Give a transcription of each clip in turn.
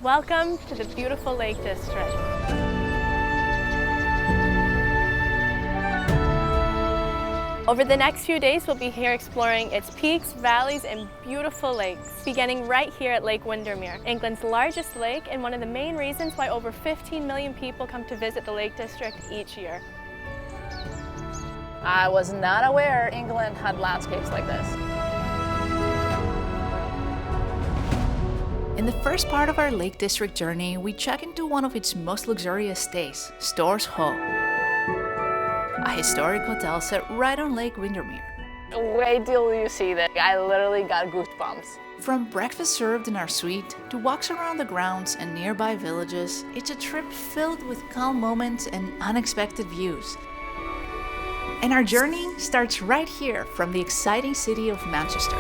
Welcome to the beautiful Lake District. Over the next few days, we'll be here exploring its peaks, valleys, and beautiful lakes, beginning right here at Lake Windermere, England's largest lake and one of the main reasons why over 15 million people come to visit the Lake District each year. I was not aware England had landscapes like this. In the first part of our Lake District journey, we check into one of its most luxurious stays, Storrs Hall, a historic hotel set right on Lake Windermere. Wait till you see this. I literally got goosebumps. From breakfast served in our suite to walks around the grounds and nearby villages, it's a trip filled with calm moments and unexpected views. And our journey starts right here from the exciting city of Manchester.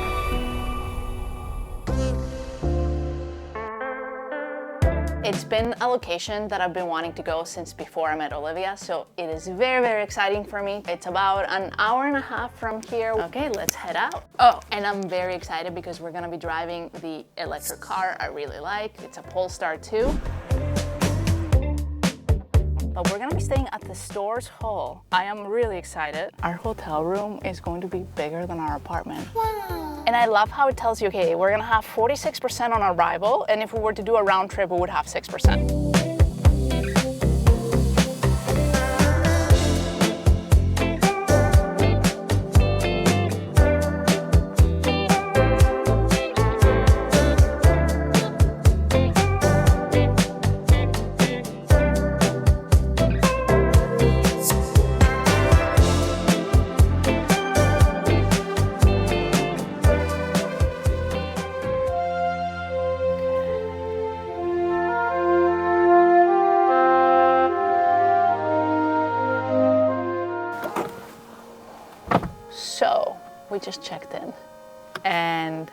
It's been a location that I've been wanting to go since before I met Olivia, so it is very, very exciting for me. It's about an hour and a half from here. Okay, let's head out. Oh, and I'm very excited because we're gonna be driving the electric car I really like. It's a Polestar 2. But we're gonna be staying at the Storrs Hall. I am really excited. Our hotel room is going to be bigger than our apartment. Wow. And I love how it tells you, okay, we're gonna have 46% on arrival, and if we were to do a round trip, we would have 6%. So we just checked in and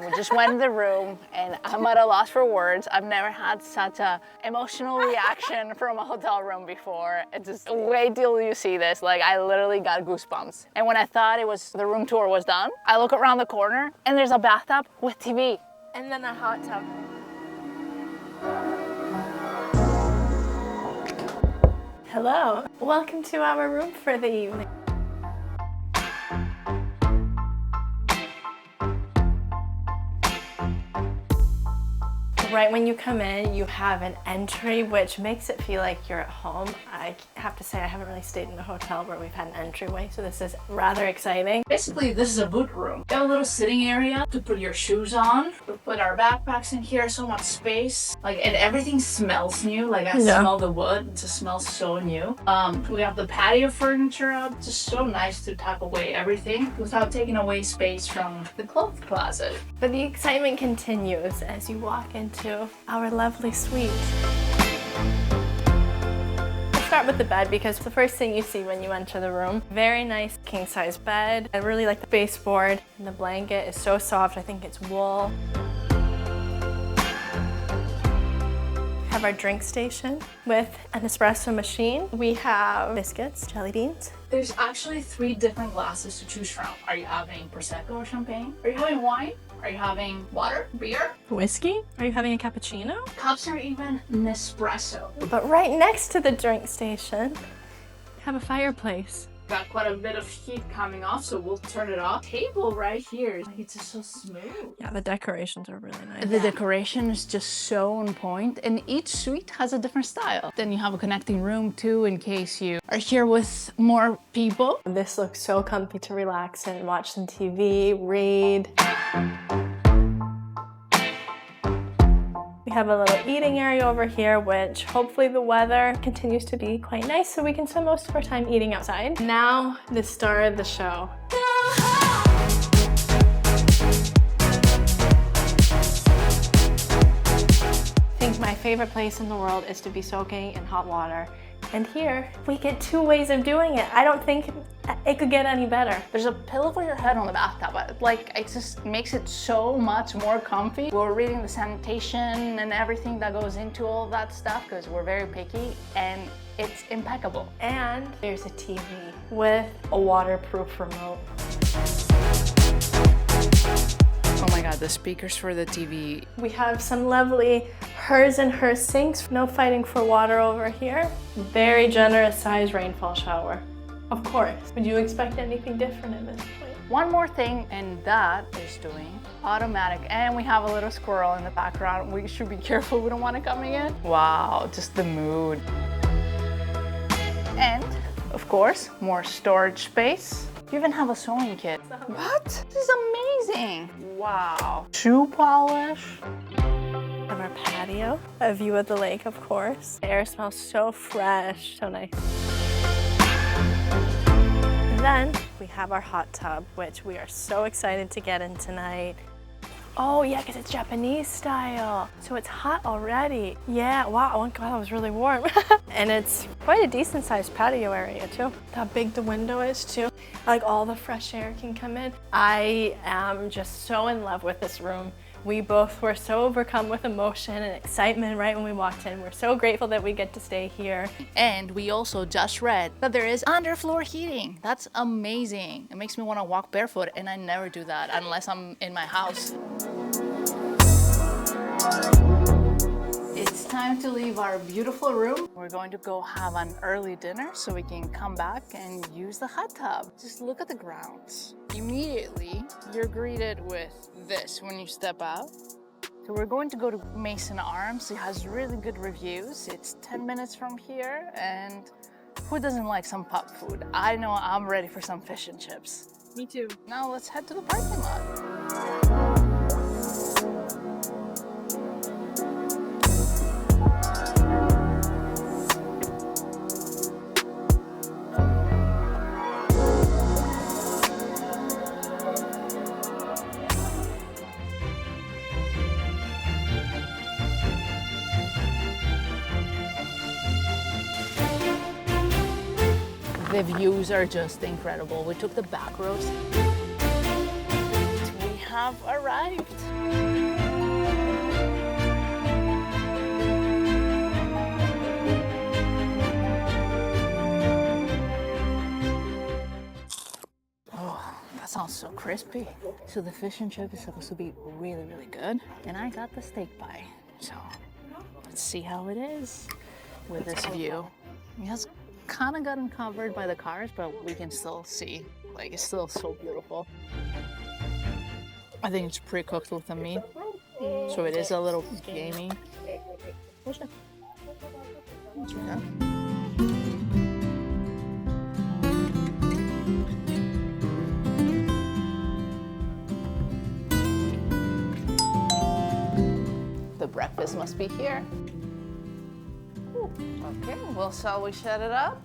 we just went in the room and I'm at a loss for words. I've never had such an emotional reaction from a hotel room before. It's just wait till you see this. Like I literally got goosebumps. And when I thought the room tour was done, I look around the corner and there's a bathtub with TV. And then a hot tub. Hello, welcome to our room for the evening. Right when you come in, you have an entry, which makes it feel like you're at home. I have to say, I haven't really stayed in a hotel where we've had an entryway, so this is rather exciting. Basically, this is a boot room. You have a little sitting area to put your shoes on. We put our backpacks in here, so much space. And everything smells new. Like I smell the wood, it just smells so new. We have the patio furniture out. Just so nice to tuck away everything without taking away space from the clothes closet. But the excitement continues as you walk into our lovely suite. Let's start with the bed because it's the first thing you see when you enter the room. Very nice king-size bed. I really like the baseboard, and the blanket is so soft. I think it's wool. Have our drink station with an espresso machine. We have biscuits, jelly beans. There's actually 3 different glasses to choose from. Are you having Prosecco or champagne? Are you having wine? Are you having water, beer? Whiskey? Are you having a cappuccino? Cups are even Nespresso. But right next to the drink station, have a fireplace. Got quite a bit of heat coming off, so we'll turn it off. Table right here. Like, it's just so smooth. Yeah, the decorations are really nice. The decoration is just so on point, and each suite has a different style. Then you have a connecting room too, in case you are here with more people. This looks so comfy to relax and watch some TV, read. We have a little eating area over here, which hopefully the weather continues to be quite nice so we can spend most of our time eating outside. Now, the star of the show. I think my favorite place in the world is to be soaking in hot water. And here, we get 2 ways of doing it. I don't think it could get any better. There's a pillow for your head on the bathtub, but it just makes it so much more comfy. We're reading the sanitation and everything that goes into all that stuff because we're very picky, and it's impeccable. And there's a TV with a waterproof remote. Oh my god, the speakers for the TV. We have some lovely hers and her sinks. No fighting for water over here. Very generous size rainfall shower. Of course. Would you expect anything different at this point? One more thing, and that is doing automatic. And we have a little squirrel in the background. We should be careful, we don't want it coming in. Wow, just the mood. And of course, more storage space. You even have a sewing kit. What? This is amazing. Wow. Shoe polish. Of our patio, a view of the lake, of course. The air smells so fresh, so nice. And then we have our hot tub, which we are so excited to get in tonight. Oh yeah, because it's Japanese style. So it's hot already. Yeah, wow, oh my God, that was really warm. And it's quite a decent sized patio area too. How big the window is too. Like all the fresh air can come in. I am just so in love with this room. We both were so overcome with emotion and excitement right when we walked in. We're so grateful that we get to stay here. And we also just read that there is underfloor heating. That's amazing. It makes me want to walk barefoot, and I never do that unless I'm in my house. It's time to leave our beautiful room. We're going to go have an early dinner so we can come back and use the hot tub. Just look at the grounds. Immediately, you're greeted with this when you step out. So we're going to go to Mason Arms. It has really good reviews. It's 10 minutes from here, and who doesn't like some pub food? I know I'm ready for some fish and chips. Me too. Now let's head to the parking lot. The views are just incredible. We took the back roads. We have arrived. Oh, that sounds so crispy. So the fish and chip is supposed to be really, really good. And I got the steak pie. So let's see how it is with this view. It has kind of gotten covered by the cars, but we can still see. Like, it's still so beautiful. I think it's pre-cooked with the meat, so it is a little gamey. The breakfast must be here. Okay, well, shall we set it up?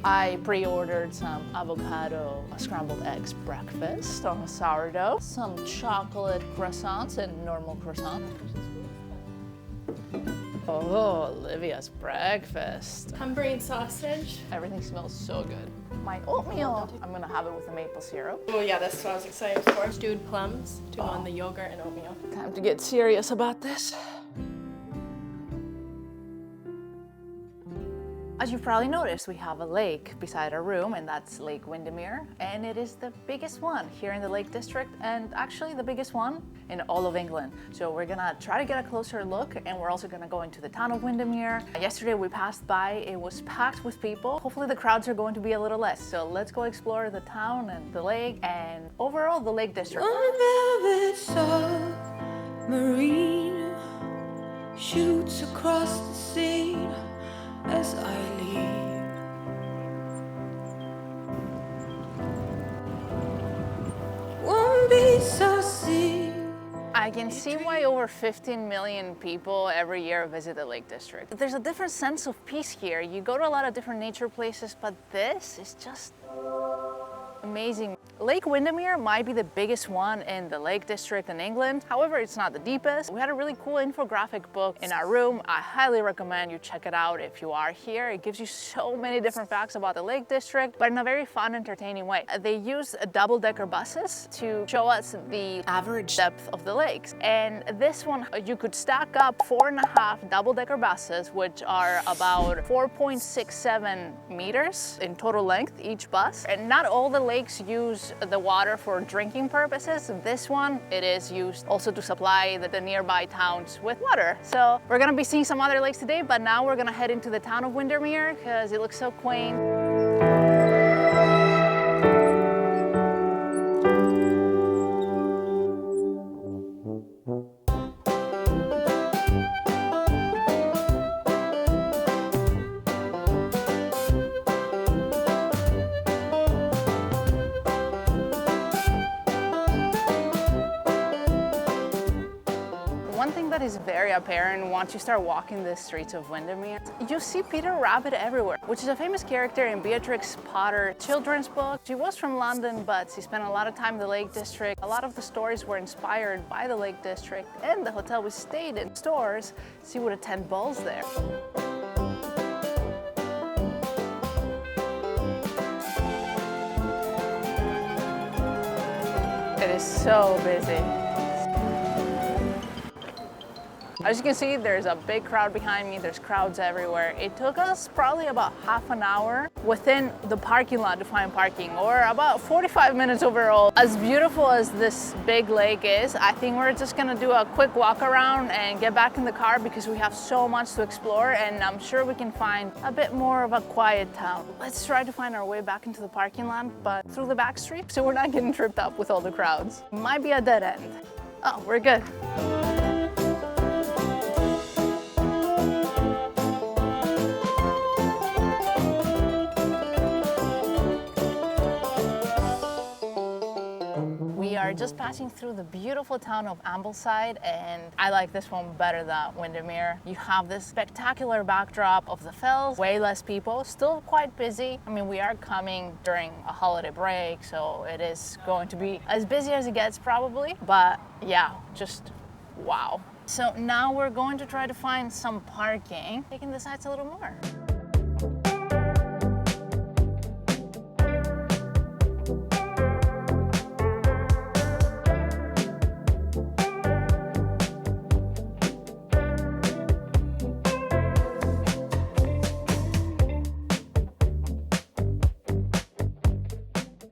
I pre-ordered some avocado scrambled eggs breakfast on a sourdough, some chocolate croissants and normal croissants. Oh, Olivia's breakfast. Humbrian sausage. Everything smells so good. My oatmeal, I'm gonna have it with the maple syrup. Oh yeah, that's what I was excited for. Stewed plums to go on the yogurt and oatmeal. Time to get serious about this. As you've probably noticed, we have a lake beside our room, and that's Lake Windermere, and it is the biggest one here in the Lake District, and actually the biggest one in all of England. So we're gonna try to get a closer look, and we're also gonna go into the town of Windermere. Yesterday we passed by, it was packed with people. Hopefully the crowds are going to be a little less. So let's go explore the town and the lake, and overall the Lake District. Velvet submarine shoots across the sea as I leave. Won't be so sea. I can see why over 15 million people every year visit the Lake District. There's a different sense of peace here. You go to a lot of different nature places, but this is just amazing. Lake Windermere might be the biggest one in the Lake District in England. However, it's not the deepest. We had a really cool infographic book in our room. I highly recommend you check it out if you are here. It gives you so many different facts about the Lake District, but in a very fun, entertaining way. They use double-decker buses to show us the average depth of the lakes. And this one, you could stack up 4.5 double-decker buses, which are about 4.67 meters in total length, each bus. And not all the lakes use use the water for drinking purposes. This one, it is used also to supply the nearby towns with water. So we're gonna be seeing some other lakes today, but now we're gonna head into the town of Windermere because it looks so quaint. One thing that is very apparent once you start walking the streets of Windermere, you see Peter Rabbit everywhere, which is a famous character in Beatrix Potter children's book. She was from London, but she spent a lot of time in the Lake District. A lot of the stories were inspired by the Lake District, and the hotel we stayed in, Storrs, she would attend balls there. It is so busy. As you can see, there's a big crowd behind me. There's crowds everywhere. It took us probably about half an hour within the parking lot to find parking, or about 45 minutes overall. As beautiful as this big lake is, I think we're just gonna do a quick walk around and get back in the car because we have so much to explore, and I'm sure we can find a bit more of a quiet town. Let's try to find our way back into the parking lot, but through the back street, so we're not getting tripped up with all the crowds. Might be a dead end. Oh, we're good. We are just passing through the beautiful town of Ambleside, and I like this one better than Windermere. You have this spectacular backdrop of the fells, way less people, still quite busy. I mean, we are coming during a holiday break, so it is going to be as busy as it gets probably, but yeah, just wow. So now we're going to try to find some parking, taking the sights a little more.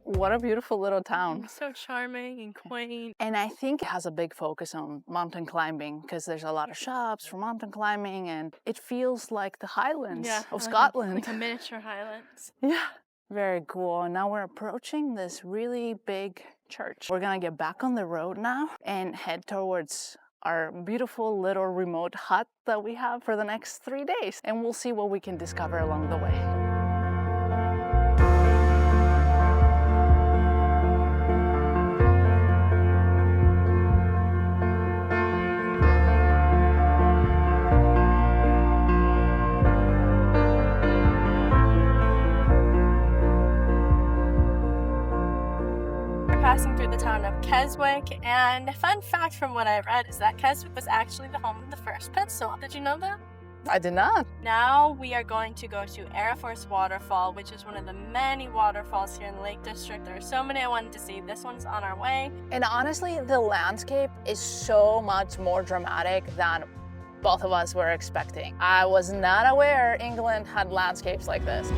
What a beautiful little town. So charming and quaint. And I think it has a big focus on mountain climbing because there's a lot of shops for mountain climbing, and it feels like the Highlands of Scotland. Like a miniature Highlands. Yeah, very cool. And now we're approaching this really big church. We're gonna get back on the road now and head towards our beautiful little remote hut that we have for the next 3 days. And we'll see what we can discover along the way. Passing through the town of Keswick, and a fun fact from what I read is that Keswick was actually the home of the first pencil. Did you know that? I did not. Now we are going to go to Aira Falls waterfall, which is one of the many waterfalls here in the Lake District. There are so many I wanted to see. This one's on our way. And honestly, the landscape is so much more dramatic than both of us were expecting. I was not aware England had landscapes like this.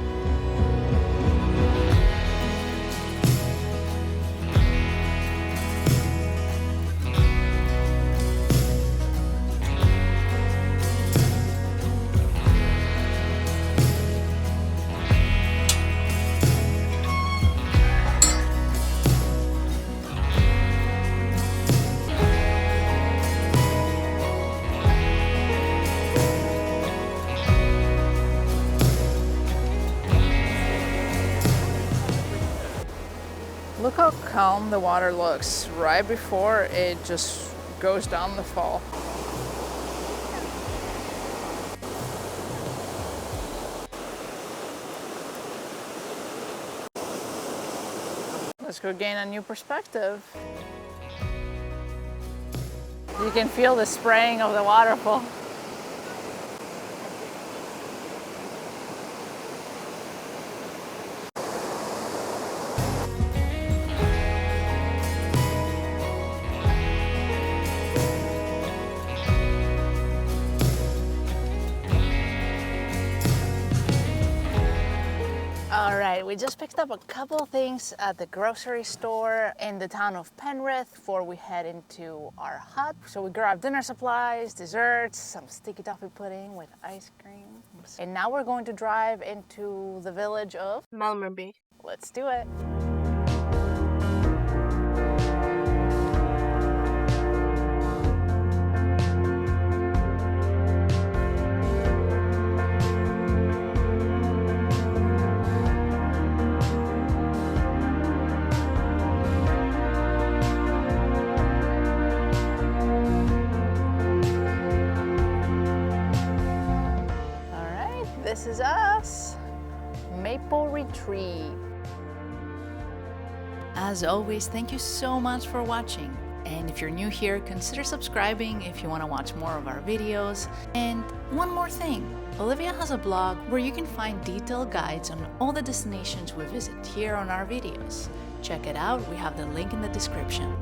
Look how calm the water looks right before it just goes down the fall. Let's go gain a new perspective. You can feel the spraying of the waterfall. All right, we just picked up a couple of things at the grocery store in the town of Penrith before we head into our hut. So we grabbed dinner supplies, desserts, some sticky toffee pudding with ice cream. And now we're going to drive into the village of Malmrby. Let's do it. This is us, Maple Retreat. As always, thank you so much for watching. And if you're new here, consider subscribing if you want to watch more of our videos. And one more thing, Olivia has a blog where you can find detailed guides on all the destinations we visit here on our videos. Check it out, we have the link in the description.